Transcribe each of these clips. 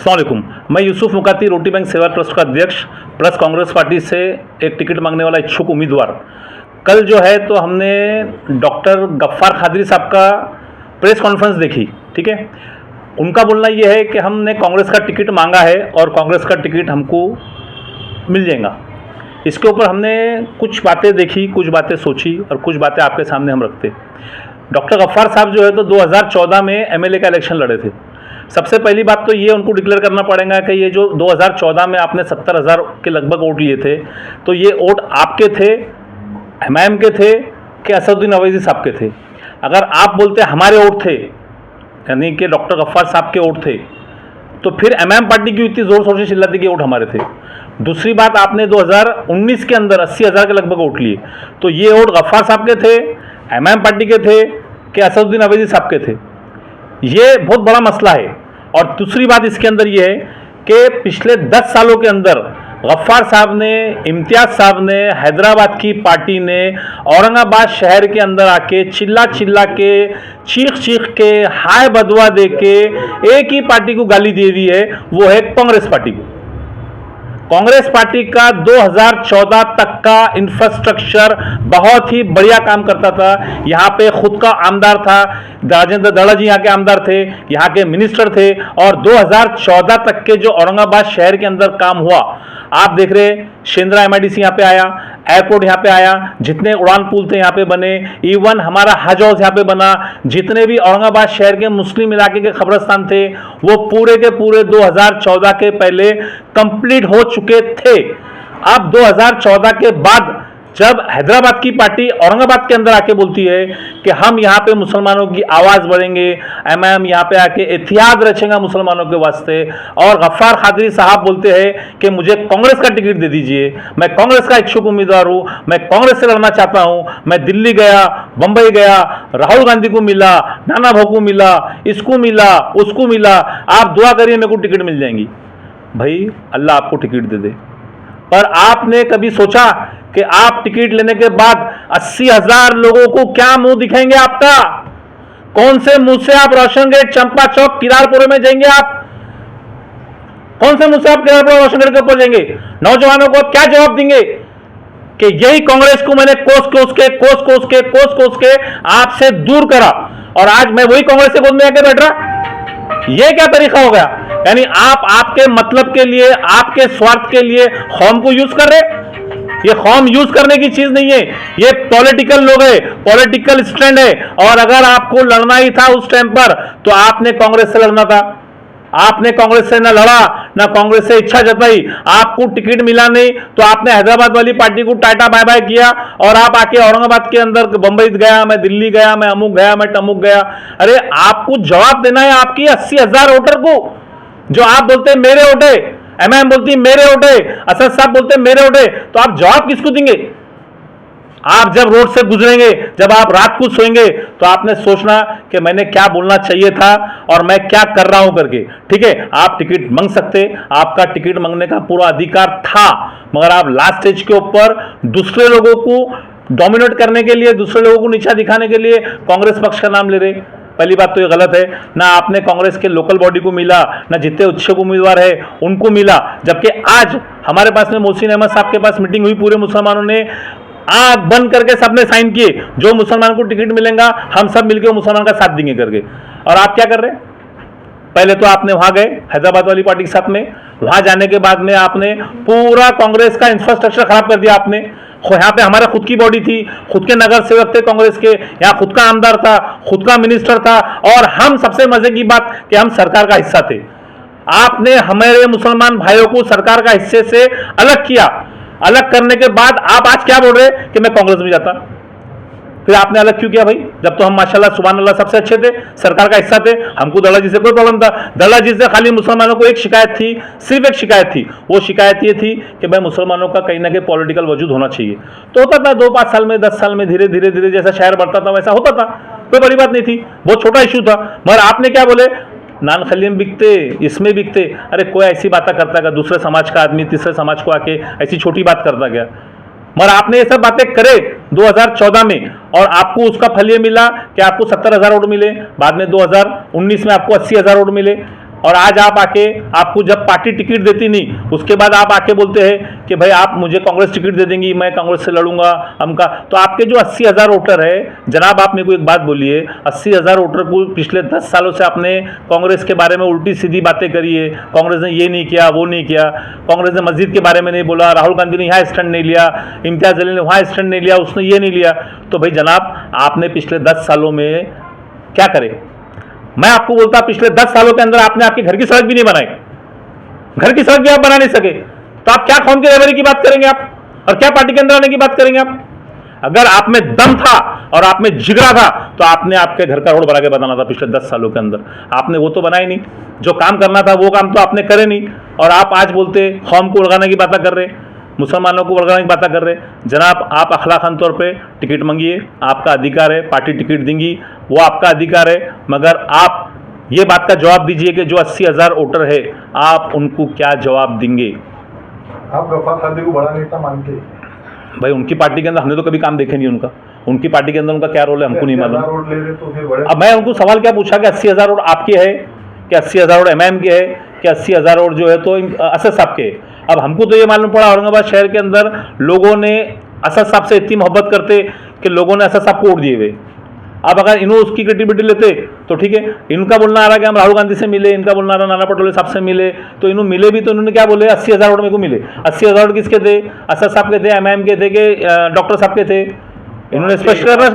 अस्सलाम वालेकुम। मैं यूसुफ मुकाती, रोटी बैंक सेवा ट्रस्ट का अध्यक्ष प्लस कांग्रेस पार्टी से एक टिकट मांगने वाला इच्छुक उम्मीदवार। कल जो है तो हमने डॉक्टर गफ्फार कादरी साहब का प्रेस कॉन्फ्रेंस देखी, ठीक है। उनका बोलना ये है कि हमने कांग्रेस का टिकट मांगा है और कांग्रेस का टिकट हमको मिल जाएगा। इसके ऊपर हमने कुछ बातें देखी, कुछ बातें सोची और कुछ बातें आपके सामने हम रखते। डॉक्टर गफ्फार साहब जो है तो 2014 में एमएलए का इलेक्शन लड़े थे। सबसे पहली बात तो ये उनको डिक्लेयर करना पड़ेगा कि ये जो 2014 में आपने 70,000 के लगभग वोट लिए थे, तो ये वोट आपके थे, हमायम के थे कि असदुद्दीन अवैसी साहब के थे। अगर आप बोलते हमारे वोट थे, यानी कि डॉक्टर गफ्फार साहब के वोट थे, तो फिर एमआईएम पार्टी की इतनी ज़ोर शोर से चिल्लाती कि वोट हमारे थे। दूसरी बात, आपने 2019 के अंदर 80,000 के लगभग वोट लिए, तो ये वोट गफ्फार साहब के थे, एमआईएम पार्टी के थे कि असदुद्दीन अवैसी साहब के थे। ये बहुत बड़ा मसला है। और दूसरी बात इसके अंदर ये है कि पिछले 10 सालों के अंदर गफ्फार साहब ने, इम्तियाज़ साहब ने, हैदराबाद की पार्टी ने औरंगाबाद शहर के अंदर आके चिल्ला चिल्ला के, चीख के, हाय बदवा दे के एक ही पार्टी को गाली दे दी है, वो है कांग्रेस पार्टी को। कांग्रेस पार्टी का 2014 तक का इंफ्रास्ट्रक्चर बहुत ही बढ़िया काम करता था। यहाँ पे खुद का आमदार था, राजेंद्र दड़ा जी यहाँ के आमदार थे, यहाँ के मिनिस्टर थे। और 2014 तक के जो औरंगाबाद शहर के अंदर काम हुआ, आप देख रहे, शेंद्रा एमआईडीसी यहाँ पे आया, एयरपोर्ट यहाँ पे आया, जितने उड़ान पुल थे यहाँ पे बने, इवन हमारा हज हाउस यहाँ पे बना, जितने भी औरंगाबाद शहर के मुस्लिम इलाके के कब्रिस्तान थे वो पूरे के पूरे 2014 के पहले कंप्लीट हो चुके थे। अब 2014 के बाद जब हैदराबाद की पार्टी औरंगाबाद के अंदर आके बोलती है कि हम यहाँ पे मुसलमानों की आवाज़ बढ़ेंगे, एमआईएम यहाँ पे आके एहतियात रचेगा मुसलमानों के वास्ते, और गफ्फार कादरी साहब बोलते हैं कि मुझे कांग्रेस का टिकट दे दीजिए, मैं कांग्रेस का इच्छुक उम्मीदवार हूँ, मैं कांग्रेस से लड़ना चाहता हूँ, मैं दिल्ली गया, बंबई गया, राहुल गांधी को मिला, नाना भाऊ को मिला, इसको मिला, उसको मिला, आप दुआ करिए मेरे को टिकट मिल जाएंगी। भाई अल्लाह आपको टिकट दे दे, पर आपने कभी सोचा कि आप टिकट लेने के बाद 80,000 लोगों को क्या मुंह दिखाएंगे आपका? कौन से मुंह से आप रोशन गेट, चंपा चौक, किरारपुर में जाएंगे? आप कौन से मुंह से आप किरारपुर, रोशन गेट के ऊपर जाएंगे? नौजवानों को क्या जवाब देंगे कि यही कांग्रेस को मैंने कोस के आपसे दूर करा और आज मैं वही कांग्रेस से गोद में आके बैठ रहा? यह क्या तरीका हो गया? यानी आप आपके मतलब के लिए, आपके स्वार्थ के लिए कौम को यूज कर रहे। ये कौम यूज करने की चीज नहीं है, ये पॉलिटिकल लोग है, पॉलिटिकल स्टैंड है। और अगर आपको लड़ना ही था उस टाइम पर तो आपने कांग्रेस से लड़ना था। आपने कांग्रेस से ना लड़ा, ना कांग्रेस से इच्छा जताई, आपको टिकट मिला नहीं तो आपने हैदराबाद वाली पार्टी को टाटा बाय बाय किया और आप आके औरंगाबाद के अंदर बंबई गया, मैं दिल्ली गया, मैं अमुक गया, मैं टमुक गया। अरे आपको जवाब देना है आपकी 80,000 वोटर को, जो आप बोलते हैं मेरे वोटे, एमआईएम बोलती है मेरे वोटे, असद साहब बोलते हैं मेरे वोटे, तो आप जवाब किसको देंगे? आप जब रोड से गुजरेंगे, जब आप रात को सोएंगे, तो आपने सोचना कि मैंने क्या बोलना चाहिए था और मैं क्या कर रहा हूं करके। ठीक है, आप टिकट मांग सकते, आपका टिकट मांगने का पूरा अधिकार था, मगर आप लास्ट स्टेज के ऊपर दूसरे लोगों को डोमिनेट करने के लिए, दूसरे लोगों को नीचा दिखाने के लिए कांग्रेस पक्ष का नाम ले रहे। पहली बात तो ये गलत है। ना आपने कांग्रेस के लोकल बॉडी को मिला, ना जितने इच्छुक उम्मीदवार है उनको मिला, जबकि आज हमारे पास में मोहसिन अहमद साहब के पास मीटिंग हुई, पूरे मुसलमानों ने आंख बंद करके सबने साइन किए, जो मुसलमान को टिकट मिलेगा हम सब मिलकर मुसलमान का साथ देंगे करके। और आप क्या कर रहे हैं? पहले तो आपने वहां गए हैदराबाद वाली पार्टी के साथ में, वहां जाने के बाद में आपने पूरा कांग्रेस का इंफ्रास्ट्रक्चर खराब कर दिया। आपने यहाँ पे हमारा खुद की बॉडी थी, खुद के नगर सेवक थे कांग्रेस के, यहाँ खुद का आमदार था, खुद का मिनिस्टर था, और हम सबसे मजे की बात कि हम सरकार का हिस्सा थे। आपने हमारे मुसलमान भाइयों को सरकार का हिस्से से अलग किया। अलग करने के बाद आप आज क्या बोल रहे कि मैं कांग्रेस में जाता? फिर आपने अलग क्यों किया भाई? जब तो हम माशाल्लाह सुभान अल्लाह सबसे अच्छे थे, सरकार का हिस्सा थे, हमको दड़ा जी से कोई प्रॉब्लम था। दड़ा जी से खाली मुसलमानों को एक शिकायत थी, सिर्फ एक शिकायत थी, वो शिकायत ये थी कि भाई मुसलमानों का कहीं ना कहीं पॉलिटिकल वजूद होना चाहिए। तो होता था 2-5 साल में, 10 साल में, धीरे धीरे धीरे जैसा शहर बढ़ता था वैसा होता था, कोई बड़ी बात नहीं थी, बहुत छोटा इशू था। मगर आपने क्या बोले, नान खलीम बिकते, इसमें बिकते। अरे कोई ऐसी बातें करता क्या? दूसरे समाज का आदमी तीसरे समाज को आके ऐसी छोटी बात करता क्या? मगर आपने ये सब बातें करे 2014 में, और आपको उसका फल ये मिला कि आपको 70,000 वोट मिले। बाद में 2019 में आपको 80,000 वोट मिले। और आज आप आके, आपको जब पार्टी टिकट देती नहीं, उसके बाद आप आके बोलते हैं कि भाई आप मुझे कांग्रेस टिकट दे देंगी, मैं कांग्रेस से लड़ूंगा हमका। तो आपके जो 80,000 वोटर है, जनाब आप मेरे को एक बात बोलिए, 80,000 वोटर को पिछले 10 सालों से आपने कांग्रेस के बारे में उल्टी सीधी बातें करी है, कांग्रेस ने ये नहीं किया, वो नहीं किया, कांग्रेस ने मस्जिद के बारे में नहीं बोला, राहुल गांधी ने यहाँ स्टैंड नहीं लिया, इम्तियाज अली ने वहाँ स्टैंड नहीं लिया, उसने ये नहीं लिया। तो भाई जनाब आपने पिछले 10 सालों में क्या करे? मैं आपको बोलता पिछले 10 सालों के अंदर आपने आपके घर की सड़क भी नहीं बनाई, घर की सड़क भी आप बना नहीं सके, तो आप क्या कौन की रहबरी की बात करेंगे आप, और क्या पार्टी के अंदर आने की बात करेंगे आप? अगर आप में दम था और आप में जिगरा था तो आपने आपके घर का रोड बना के बनाना था पिछले 10 सालों के अंदर। आपने वो तो बनाया नहीं, जो काम करना था वो काम तो आपने करे नहीं, और आप आज बोलते कौम को उड़ाने की बातें कर रहे, मुसलमानों को उड़ाने की बातें कर रहे। जनाब आप अखलाकन तौर पे टिकट मांगिए, आपका अधिकार है, पार्टी टिकट देंगी, वो आपका अधिकार है, मगर आप ये बात का जवाब दीजिए कि जो 80,000 वोटर है आप उनको क्या जवाब देंगे? आप गफ्फार खादरी को बड़ा नेता मानते हैं? भाई उनकी पार्टी के अंदर हमने तो कभी काम देखे नहीं उनका, उनकी पार्टी के अंदर उनका क्या रोल है हमको नहीं मालूम। अब मैं उनको सवाल क्या पूछा कि 80,000 वोट आपके है, कि 80,000 वोट एमआईएम के है, कि 80,000 वोट जो है तो असद साहब के है। अब हमको तो ये मालूम पड़ा औरंगाबाद शहर के अंदर लोगों ने असद साहब से इतनी मोहब्बत करते कि लोगों ने असद साहब को वोट दिए हुए। अब अगर इन्हों उसकी क्रेडिबिलिटी लेते तो ठीक है, इनका बोलना आ रहा कि हम राहुल गांधी से मिले, इनका बोलना आ रहा नाना पटोले साहब से मिले, तो इन्होंने मिले भी तो इन्होंने क्या बोले 80,000 वोट मेरे को मिले। 80,000 वोट किसके थे? असद साहब के थे, एमआईएम के थे, कि डॉक्टर साहब के थे? इन्होंने स्पष्ट करना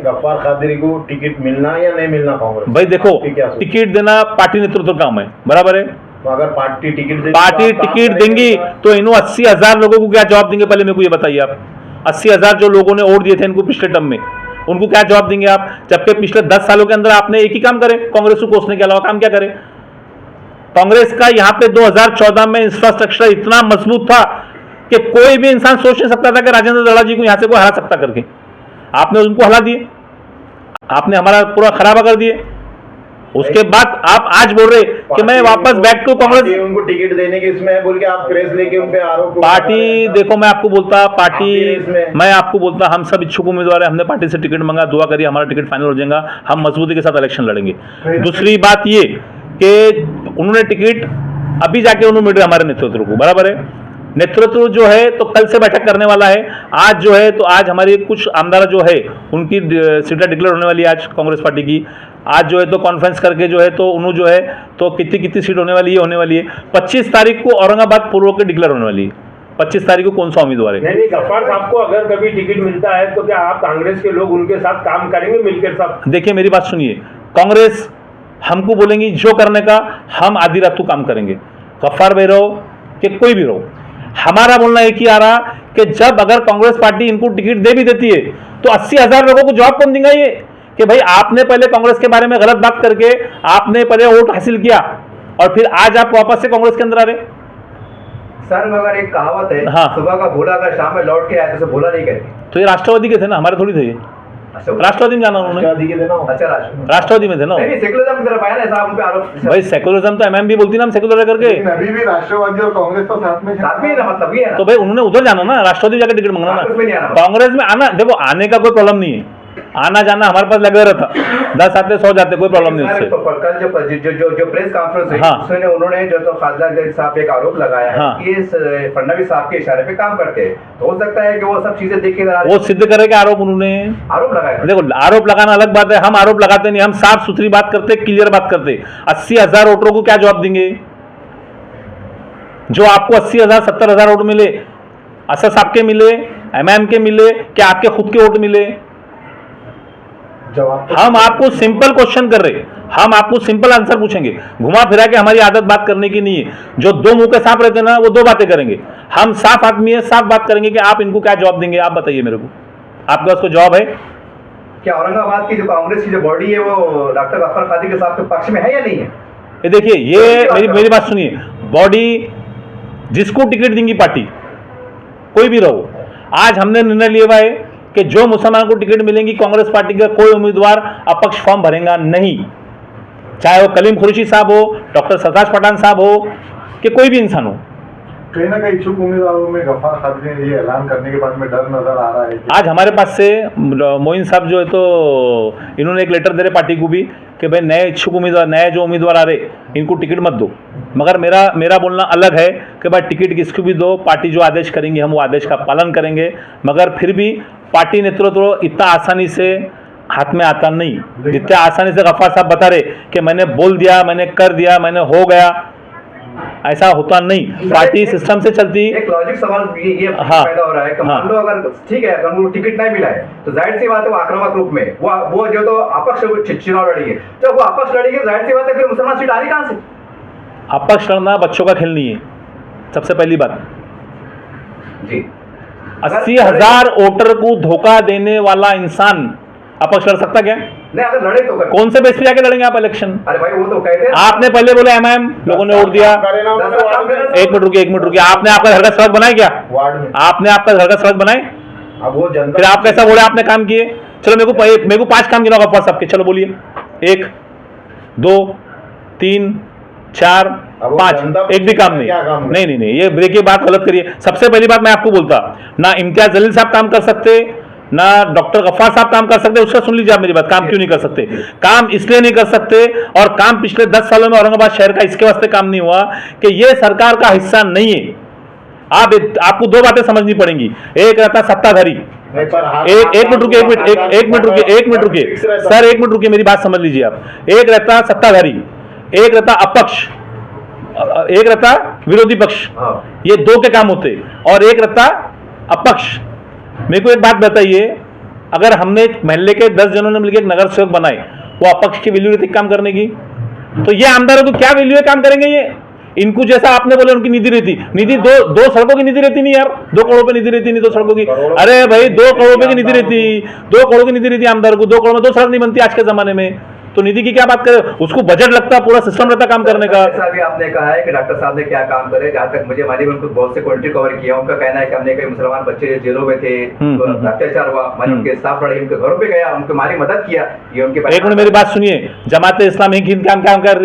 गफ्फार खादरी को टिकट मिलना या नहीं मिलना कांग्रेस? भाई देखो, टिकट देना पार्टी नेतृत्व का काम है, बराबर है। तो अगर पार्टी टिकट देंगी तो इन्हों 80,000 लोगों को क्या जवाब देंगे? पहले मेरे को ये बताइए आप, 80,000 जो लोगों ने वोट दिए थे इनको पिछले टर्म में, उनको क्या जवाब देंगे आप? जबकि पिछले 10 सालों के अंदर आपने एक ही काम करे, कांग्रेस को कोसने के अलावा काम क्या करे? कांग्रेस का यहाँ पे 2014 में इंफ्रास्ट्रक्चर इतना मजबूत था कि कोई भी इंसान सोच नहीं सकता था कि राजेंद्र दड़ा जी को यहां से कोई हरा सकता करके। आपने उनको हरा दिए, आपने हमारा पूरा खराबा कर दिए। उसके बाद आप आज बोल रहे कि मैं वापस बैक टू कांग्रेस, उनको टिकट देने के इसमें है बोल के आप प्रेस लेके उन पे आरोप। पार्टी देखो, मैं आपको बोलता मैं आपको बोलता हम सब इच्छुक उम्मीदवार हैं, हमने पार्टी से टिकट मांगा, दुआ करिए हमारा टिकट फाइनल हो जाएगा, हम मजबूती के साथ इलेक्शन लड़ेंगे। दूसरी बात ये कि उन्होंने टिकट अभी जाके उन्होंने मिल रहे हमारे नेतृत्व को, बराबर है। नेतृत्व जो है तो कल से बैठक करने वाला है। आज जो है तो आज हमारी कुछ आमदार जो है उनकी सीटें डिक्लेयर होने वाली है आज कांग्रेस पार्टी की। आज जो है तो कॉन्फ्रेंस करके जो है तो उन्होंने जो है तो कितनी सीट होने वाली है 25 तारीख को औरंगाबाद पूर्व के डिक्लेयर होने वाली है। 25 तारीख को कौन सा उम्मीदवार है? नहीं, गफ्फार साहब को अगर कभी टिकट मिलता है तो क्या आप कांग्रेस के लोग उनके साथ काम करेंगे मिलकर सब? देखिए मेरी बात सुनिए, कांग्रेस हमको बोलेंगी जो करने का हम आधी रात को काम करेंगे, गफ्फार भाई रहो कि कोई भी रहो। हमारा बोलना एक ही आ रहा कि जब अगर कांग्रेस पार्टी इनको टिकट दे भी देती है तो 80,000 लोगों को जवाब कौन देगा? ये कि भाई आपने पहले कांग्रेस के बारे में गलत बात करके आपने पहले वोट हासिल किया और फिर आज आप वापस से कांग्रेस के अंदर आ रहे। सर मगर एक कहावत है, हाँ। सुबह का भोला अगर शाम में लौट के आए तो भोला नहीं कहते। तो ये राष्ट्रवादी के थे ना, हमारे थोड़ी थे ये। राष्ट्रवादी में जाना उन्होंने, अच्छा राष्ट्रवादी में थे ना। सेकुलरिज्म की तरफ आया ना साहब, उन पे आरोप। भाई सेकुलरिज्म तो एमएम भी बोलती ना, हम सेकुलर है करके। अभी भी राष्ट्रवादी और कांग्रेस तो साथ में ना, मतलब ये है तो भाई उन्होंने उधर जाना ना, राष्ट्रवादी जाकर टिकट मांगना ना। कांग्रेस में आना, देखो आने का कोई प्रॉब्लम नहीं है, आना जाना हमारे पास लगा रहता, 10 आते 100 जाते, कोई प्रॉब्लम नहीं उससे। कल जो प्रेस कॉन्फ्रेंस हुई उसमें उन्होंने जो तो खासदार साहब एक आरोप लगाया है कि फडणवीस साहब के इशारे पे काम करते हैं, तो हो सकता है कि वो सब चीजें देख के वो सिद्ध करे कि आरोप उन्होंने आरोप लगाया। देखो आरोप लगाना अलग बात है, हम आरोप लगाते नहीं, हम साफ सुथरी बात करते, क्लियर बात करते। 80,000 वोटरों को क्या जवाब देंगे? जो आपको 80,000 70,000 वोट मिले, असद साहब के मिले, एमआईएम के मिले, क्या आपके खुद के वोट मिले? हम आपको सिंपल क्वेश्चन कर रहे, हम आपको सिंपल आंसर पूछेंगे, घुमा फिरा के। हमारी आदत बात करने की नहीं है। जो दो मुंह के सांप रहते हैं ना वो दो बातें करेंगे। हम साफ आदमी है, साफ बात करेंगे कि आप इनको क्या जवाब देंगे। आप बताइए मेरे को, आपके पास कोई जवाब है? क्या औरंगाबाद की जो कांग्रेस की जो बॉडी है वो डॉक्टर गफ्फार खादरी के साथ पक्ष में है या नहीं है? ये देखिए, ये मेरी बात सुनिए, बॉडी जिसको टिकट देंगी पार्टी, कोई भी रहो, आज हमने निर्णय लिया हुआ है कि जो मुसलमान को टिकट मिलेंगी कांग्रेस पार्टी का कोई उम्मीदवार अपक्ष फॉर्म भरेगा नहीं, चाहे वो कलीम खुर्शी साहब हो, डॉक्टर सरताज पठान साहब हो, कि कोई भी इंसान हो। कहीं ना कहीं इच्छुक उम्मीदवारों में गफ्फार खादरी ने ये ऐलान करने के बाद में डर नजर आ रहा है कि आज हमारे पास से मोइन साहब जो है तो इन्होंने एक लेटर दे रहे पार्टी को भी कि भाई नए इच्छुक उम्मीदवार, नए जो उम्मीदवार आ रहे इनको टिकट मत दो। मगर मेरा बोलना अलग है कि भाई टिकट किसको भी दो, पार्टी जो आदेश करेंगे हम वो आदेश का पालन करेंगे। मगर फिर भी पार्टी नेतृत्व इतना आसानी से हाथ में आता नहीं, जितना आसानी से गफ्फार साहब बता रहे कि मैंने बोल दिया, मैंने कर दिया, मैंने हो गया, ऐसा होता नहीं। पार्टी सिस्टम से चलती। एक लॉजिक सवाल ये हाँ, पैदा हो रहा है कि मान लो अगर ठीक है अगर वो टिकट नहीं मिला है तो जाहिर सी बात है वो आक्रामक रूप में वो जो तो अपक्ष चुनाव लड़ेंगे, जब वो अपक्ष लड़ेंगे जाहिर सी बात है फिर मुसलमान सीट आ रही कहां से? अपक्ष लड़ना बच्चों का खेल नहीं है, सबसे पहली बात जी। 80,000 वोटर को धोखा देने वाला इंसान अपक्ष लड़ सकता क्या? नहीं, अगर लड़े तो कौन से बेस पे जाके लड़ेंगे आप इलेक्शन? अरे भाई वो तो कहते हैं आपने पहले बोले एमआईएम, लोगों ने वोट दिया। एक मिनट रुकिए, आपने आपका घर का सड़क बनाया क्या? वार्ड में आपने आपका घर का सड़क बनाए? अब वो जनता फिर आप कैसा बोले आपने काम किए? चलो मेरे को 5 काम गिनाओ गफ्फार साहब के, चलो बोलिए। 1 2 3 4 अब वो 5, जनता एक भी काम क्या काम नहीं। नहीं, ये देखिए बात गलत करिए। सबसे पहली बात मैं आपको बोलता, ना इम्तियाज जलील साहब काम कर सकते, ना डॉक्टर गफ्फार साहब काम कर सकते। उसका सुन लीजिए आप मेरी बात, काम क्यों नहीं कर सकते? काम इसलिए नहीं कर सकते, और काम पिछले 10 सालों में औरंगाबाद शहर का इसके वास्ते काम नहीं हुआ कि ये सरकार का हिस्सा नहीं है। आपको 2 बातें समझनी पड़ेंगी। एक रहता सत्ताधारी, एक मिनट रुकिए सर, 1 मिनट रुकिए, मेरी बात समझ लीजिए आप। एक रहता सत्ताधारी, एक रहता अपक्ष, एक रहता विरोधी पक्ष, ये 2 के काम होते, और एक रहता अपक्ष। मेरे को एक बात बताइए, अगर हमने महल्ले के 10 जनों ने मिलकर एक नगर सेवक बनाए, वो अपक्ष की वैल्यू रहती काम करने की, तो ये आमदारों को क्या वैल्यू है काम करेंगे? ये इनको जैसा आपने बोले उनकी निधि रहती, निधि दो सड़कों की निधि रहती नहीं यार, 2 करोड़ पे निधि रहती नहीं 2 सड़कों की। अरे भाई 2 करोड़ रुपए की निधि रहती, 2 करोड़ की निधि रहती आमदार को, 2 करोड़ में 2 सड़क नहीं बनती आज के जमाने में, तो निधि की क्या बात करें? उसको बजट लगता, पूरा सिस्टम रहता काम करने का। ऐसा भी आपने कहा है कि डॉक्टर साहब ने क्या काम करे, जहाँ तक मुझे मालूम है उनको बहुत से क्वालिटी कवर किया। उनका कहना है कि हमने कई मुसलमान बच्चे जेलों में थे, अत्याचार हुआ, मैंने उनके साथ लड़े, उनके घरों पे गया, उनकी माली मदद किया। ये उनके एक मिनट मेरी बात सुनिए, जमाते इस्लामी हिंद क्या काम कर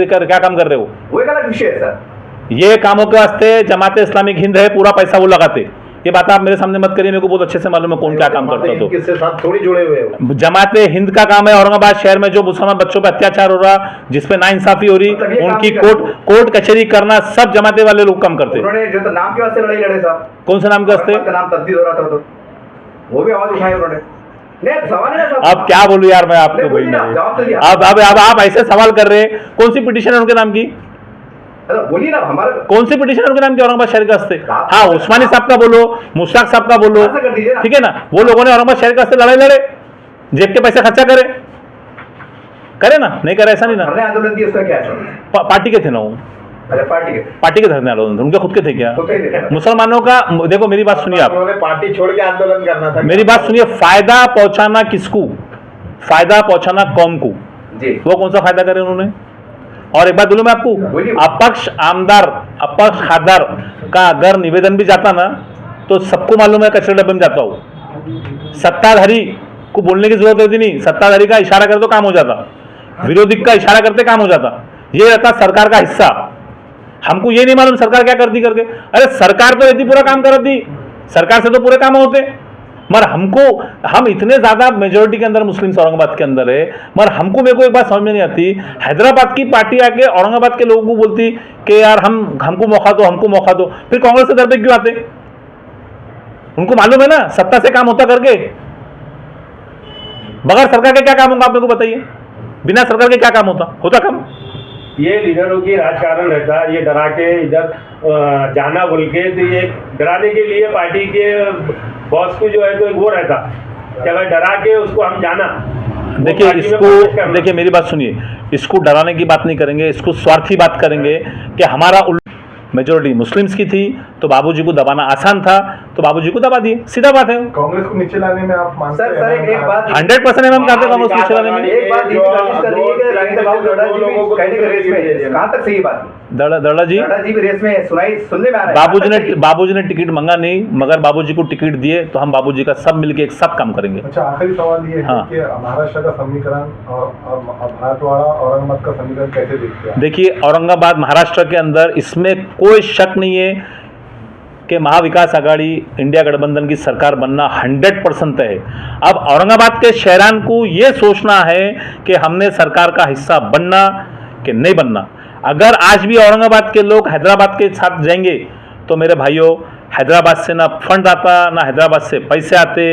रहे हो? वो एक अलग विषय है सर। ये कामों के वास्ते जमाते इस्लामिक हिंद है, पूरा पैसा वो लगाते। ये बात आप मेरे सामने मत करिए, मेरे को बहुत अच्छे से मालूम है कौन क्या काम करता। तो किसके साथ थोड़ी जुड़े हुए हो? जमाते हिंद का काम है औरंगाबाद शहर में जो मुसलमान बच्चों पर अत्याचार हो रहा, जिसपे नाइंसाफी हो रही, उनकी कोर्ट कचहरी करना, सब जमाते वाले लोग काम करते। उन्होंने जो तो नाम के वास्ते लड़ाई लड़े साहब, कौन से नाम के वास्ते? नाम तब्दील हो रहा था तो वो भी आवाज उठाई उन्होंने। अब क्या बोलूं यार मैं आपको भाई, अब आप ऐसे सवाल कर रहे हैं, कौन सी पिटीशन है उनके नाम की? बोलिए ना, हमारा कौन सी पिटीशन उनके नाम की औरंगाबाद शहर के वास्ते? हाँ, उस्मानी साहब का बोलो, मुश्ताक साहब का बोलो, ठीक है ना, वो लोगों ने औरंगाबाद शहर के वास्ते लड़ाई लड़े, जेब के पैसे खर्चा करे ना, नहीं करे ऐसा नहीं ना। आंदोलन की उसका क्या है? पार्टी के थे ना वो, पार्टी के धरने आंदोलन उनके खुद के थे क्या? मुसलमानों का देखो, मेरी बात सुनिए आप, पार्टी छोड़ के आंदोलन करना था। मेरी बात सुनिए, फायदा पहुंचाना किसको? फायदा पहुंचाना कौम को। वो कौन सा फायदा करे उन्होंने? और एक बात बोलूं मैं आपको, अपक्ष आमदार, अपक्ष खासदार का अगर निवेदन भी जाता ना तो सबको मालूम है कचरे डब्बे में जाता हो। सत्ताधारी को बोलने की जरूरत होती नहीं, सत्ताधारी का इशारा कर तो काम हो जाता, विरोधी का इशारा करते काम हो जाता। ये रहता सरकार का हिस्सा। हमको ये नहीं मालूम सरकार क्या करती करके। अरे सरकार तो रहती पूरा काम करती, सरकार से तो पूरे काम होते, मगर हम इतने ज्यादा मेजोरिटी के अंदर मुस्लिम औरंगाबाद के अंदर है, मगर मेरे को एक बात समझ में नहीं आती, हैदराबाद की पार्टी आके औरंगाबाद के लोगों को बोलती कि यार हमको मौका दो, फिर कांग्रेस के दर पे क्यों आते? उनको मालूम है ना सत्ता से काम होता करके, बगैर सरकार के क्या काम होगा आप मेरे को बताइए? बिना सरकार के क्या काम होता काम? ये लीडरों की राजकारण रहता है, ये डरा के इधर जाना बोल के, तो ये डराने के लिए पार्टी के बॉस को जो है तो वो रहता कि अगर डरा के उसको हम जाना। देखिए मेरी बात सुनिए, इसको डराने की बात नहीं करेंगे, इसको स्वार्थी बात करेंगे कि हमारा मेजोरिटी मुस्लिम्स की थी तो बाबूजी को दबाना आसान था, तो बाबूजी को दबा दिए, सीधा बात है। कांग्रेस को नीचे लाने में आप मानते हैं? सर एक बात 100% हम कहते हैं कांग्रेस को नीचे लाने में। एक बात कर रही है कि राजेंद्र बाबू दड़ा जी भी कहने के रेस में, कहां तक सही बात? दड़ा जी भी रेस में सुनने में आ रहा है। बाबूजी ने टिकट मांगा नहीं, मगर बाबूजी को टिकट दिए तो हम बाबूजी का सब मिलके एक साथ काम करेंगे। अच्छा, आखिरी सवाल ये है कि महाराष्ट्र का समीकरण और मराठवाड़ा औरंगाबाद का समीकरण कैसे देखते हैं? देखिए औरंगाबाद महाराष्ट्र के अंदर इसमें कोई शक नहीं है कि महाविकास आघाड़ी इंडिया गठबंधन की सरकार बनना 100% तय है। अब औरंगाबाद के शहरान को ये सोचना है कि हमने सरकार का हिस्सा बनना कि नहीं बनना। अगर आज भी औरंगाबाद के लोग हैदराबाद के साथ जाएंगे तो मेरे भाइयों, हैदराबाद से ना फंड आता, ना हैदराबाद से पैसे आते,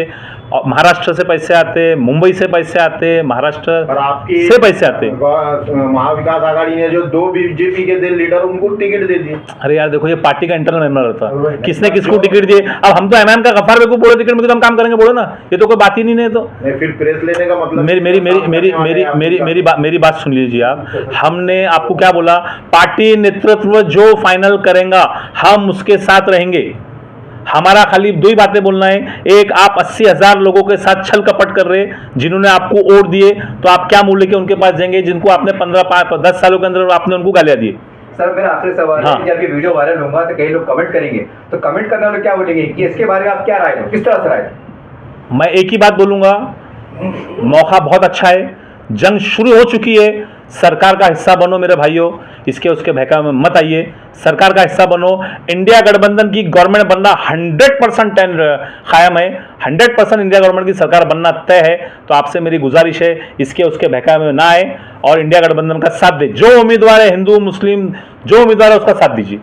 और महाराष्ट्र से पैसे आते, मुंबई से पैसे आते, महाराष्ट्र पर आपकी से पैसे आते। महाविकास आघाड़ी ने जो 2 बीजेपी के लीडर उनको टिकट दे दी। अरे यार देखो, ये पार्टी का इंटरनल मेंबर रहता, किसने किसको टिकट दिए। अब हम तो एमएन का गफ्फार बेवकूफ बोले टिकट में तो हम काम करेंगे, बोलो ना, ये तो कोई बात ही नहीं है। तो फिर प्रेस लेने का मतलब मेरी मेरी मेरी मेरी मेरी मेरी मेरी मेरी बात सुन लीजिए आप। हमने आपको क्या बोला, पार्टी नेतृत्व जो फाइनल करेगा हम उसके साथ रहेंगे। हमारा खाली 2 ही बातें बोलना है। एक, आप 80,000 लोगों के साथ छल कपट कर रहे, जिन्होंने आपको वोट दिए, तो आप क्या मूल्य के उनके पास जाएंगे जिनको आपने 10 सालों के अंदर आपने उनको गालियां दी। सर मेरा आखिरी सवाल है कि जब ये वीडियो वायरल होगा तो कई लोग कमेंट करेंगे, तो कमेंट करने वाले क्या बोलेंगे कि इसके बारे में आप क्या राय दो, किस तरह से राय दो? मैं एक ही बात बोलूंगा, मौका बहुत अच्छा है, जंग शुरू हो चुकी है, सरकार का हिस्सा बनो मेरे भाइयों, इसके उसके बहकावे में मत आइए, सरकार का हिस्सा बनो। इंडिया गठबंधन की गवर्नमेंट बनना 100% कायम है, 100% इंडिया गवर्नमेंट की सरकार बनना तय है। तो आपसे मेरी गुजारिश है, इसके उसके बहकावे में ना आए और इंडिया गठबंधन का साथ दे। जो उम्मीदवार है, हिंदू मुस्लिम जो उम्मीदवार है, उसका साथ दीजिए।